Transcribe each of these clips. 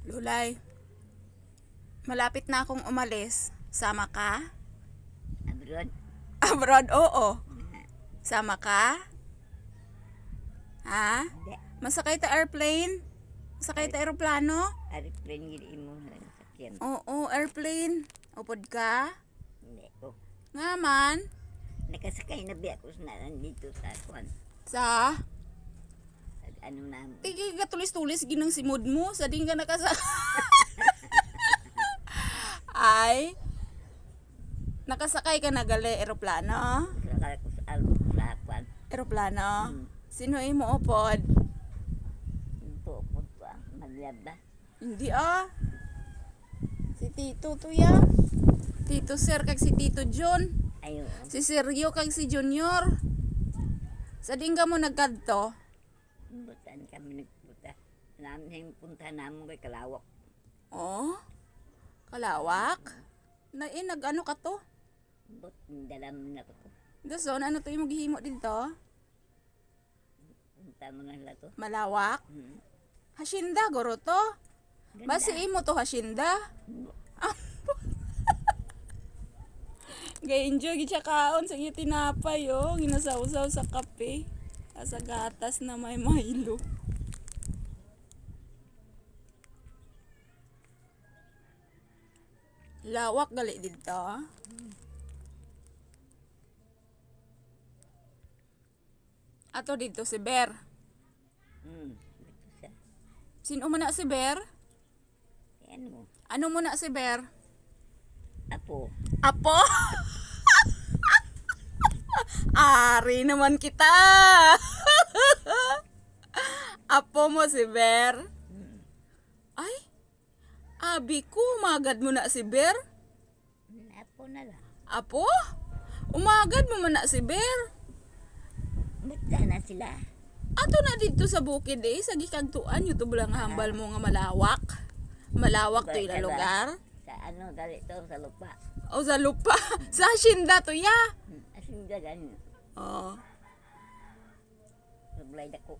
Lulay, malapit na akong umalis. Sama ka? Abroad? Abroad, oo. Sama ka? Ha? Hindi. Masakay ta airplane? Masakay ta aeroplano? Aeroplane gid imo sa sakyan. Oo, airplane. Upod ka? Hindi ko. Nga man. Nakasakay na biya ko na nandito sa kwan. Sa? Ano na mo. Tigi ka tulis-tulis ginang simod mo. Sa din ka nakasakay. Ay. Nakasakay ka na gali aeroplano? Sakay ko sa kwan. Aeroplano? Hmm. Sino mo upod? Ito ko pa. Maglab ba? Hindi ah. Si Tito to ya. Tito Sir kag si Tito John. Ayo. Si Sergio kag si Junior. Sa din ka mo nagkadto? Butan kami nagpunta. Namin punta namo kay Kalawak. Oh. Kalawak. Nag-ano ka to? But dalam na ko. Dason ano to yung maghihimo dito? Punta mo na lang to. Malawak. Hmm. Hasinda goro to. Basi imo to hasinda. Gay-enjoy gid siya kaon sa iyo tinapay oh, ginasawsaw sa kape. Sa gatas na may Milo. Lawak gali dito. Ato dito si Bear. Dito siya. Sino man na si Bear? Ano mo? Ano mo na si Bear? Apo. Apo? Ari naman kita. Apo mo si Bear? Ay, abi ko, umagad mo na si Bear? Apo na lang. Apo? Umagad mo man na si Bear? Basta na sila. Ato na dito sa bukid eh, sa gikagtuan, yung tubulang hambal mo nga malawak. Malawak to yung lugar. Sa ano, dali to, sa lupa. O sa lupa, sa hasinda to ya. Asin dagan. Oh. Naglay dako.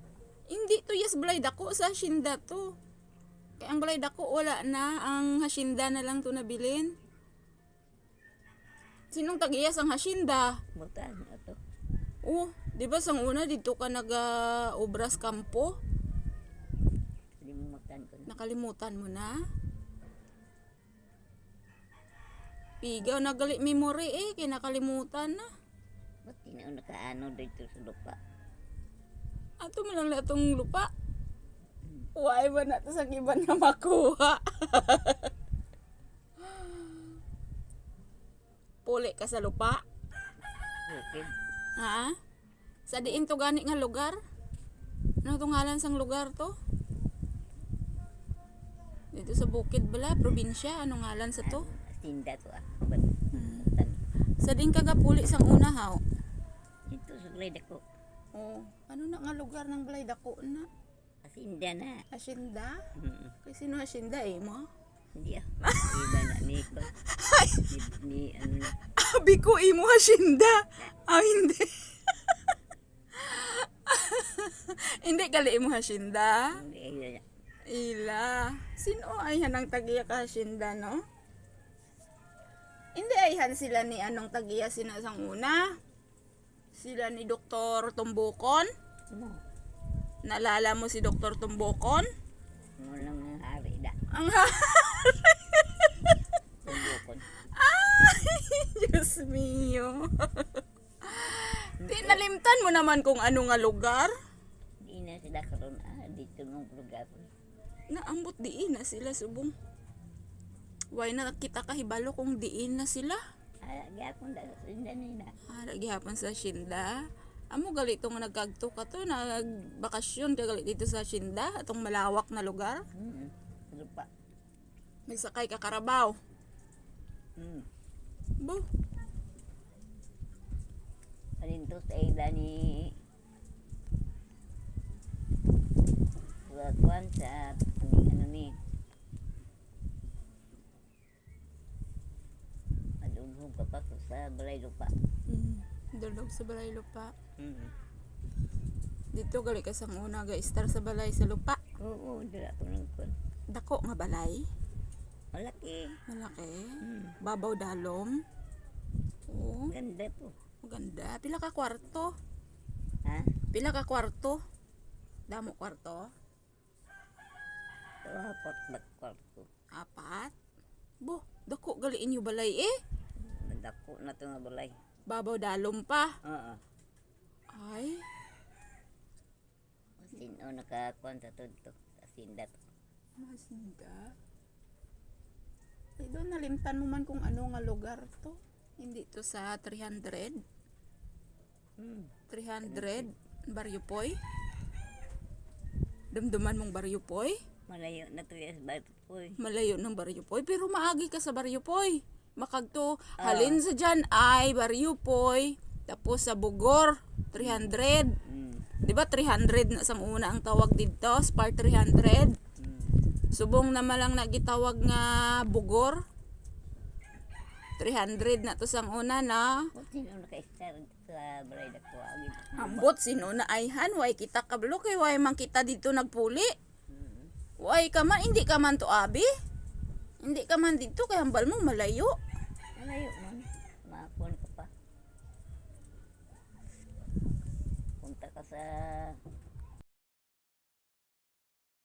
Hindi to yes balay dako sa hasinda to. Kaya ang balay dako wala na, ang hasinda na lang to nabilin. Sinong tag-iyas ang hasinda? Butan, ito. Oh, di ba sang una dito ka nag-obras kampo? Limutan ko na. Nakalimutan mo na? Pigaw nagali memory eh, kinakalimutan na. Ba't tinaw nakaano dito sa lupa? Ato man lang na itong lupa. Why ba na ito sa iba na makuha? Puli ka sa lupa? Bukid. Ha? Sa diin to gani nga lugar? Ano itong ngalan sang lugar to? Dito sa bukid bala, probinsya, anong ngalan sa to? Asinda to ah. Butan. Sa din kagapuli sang una haw. Ito sa glay dako. Oh, ano na nga lugar ng balay dako na? Asinda na. Hasinda? Mm. Kay sino hasinda eh mo? Hindi ah. Iba na ni ko. Ni ano na. Abi ko imo hasinda. Ah, hindi. Hindi gali imo hasinda. Hindi, Ila. Sino ay hanang tagiya ka hasinda no? Hindi ayhan sila ni anong tagiya sinasang una. Sila ni Dr. Tumbukon. Ano? Naalala mo si Dr. Tumbukon? Ano lang ang hari da. Ang Tumbukon. Ay, Diyos mio. Tinalimtan mo naman kung ano nga lugar. Di na sila karon dito ng lugar. Naambot diin na sila subong. Why na kita kahibalo kung diin na sila? Gyapon da sa sinda nila. Gihapon sa Shinda. Amo gali itong nagkagto ka to, nagbakasyon ka gali dito sa Shinda, atong malawak na lugar. Lupa. Nagsakay ka Karabaw. Bo, Palinto sa ila ni Tuan sa ano ni Adugog ka pa sa balay lupa. dulog sa balay lupa. Dito gali ka sang una ga-star sa balay sa lupa. Oo, dira ko nang kon. Dako nga balay. Malaki. Malaki. Hmm. Babaw dalom. Oo, Ganda po. maganda. Pila ka kwarto? Ha? Pila ka kwarto? Damo kwarto? Ito, apat na kwarto. 4. Bo, dako gali inyo balay eh. Nadako na ito nga balay. Babaw dalom pa. Oo. Ay, Sino nakakuan sa to. Sa sinda to. masinda. Ay, doon nalimtan mo man kung ano nga lugar to. Hindi to sa 300. Hmm. 300 Baryo Poy. Damdaman mong Baryo Poy. Malayo na to yes, bato po eh. Malayo ng Baryo Poy, pero maagi ka sa Baryo Poy. Makagto halin sa dyan ay Baryo Poy. Tapos sa Bogor 300. Hmm. Di ba 300 na sa una ang tawag dito, Spar 300. Hmm. Subong na malang nagitawag nga Bogor. 300 na to sang una na. Kung sino naka-star sa balay na ko. Ambot sino na ayhan, way kita kablo kay way man kita dito nagpuli. Way ka man, hindi ka man to abi. Hindi ka man dito kay hambal mo malayo. Malayo man. Makakuan ka pa. Punta ka sa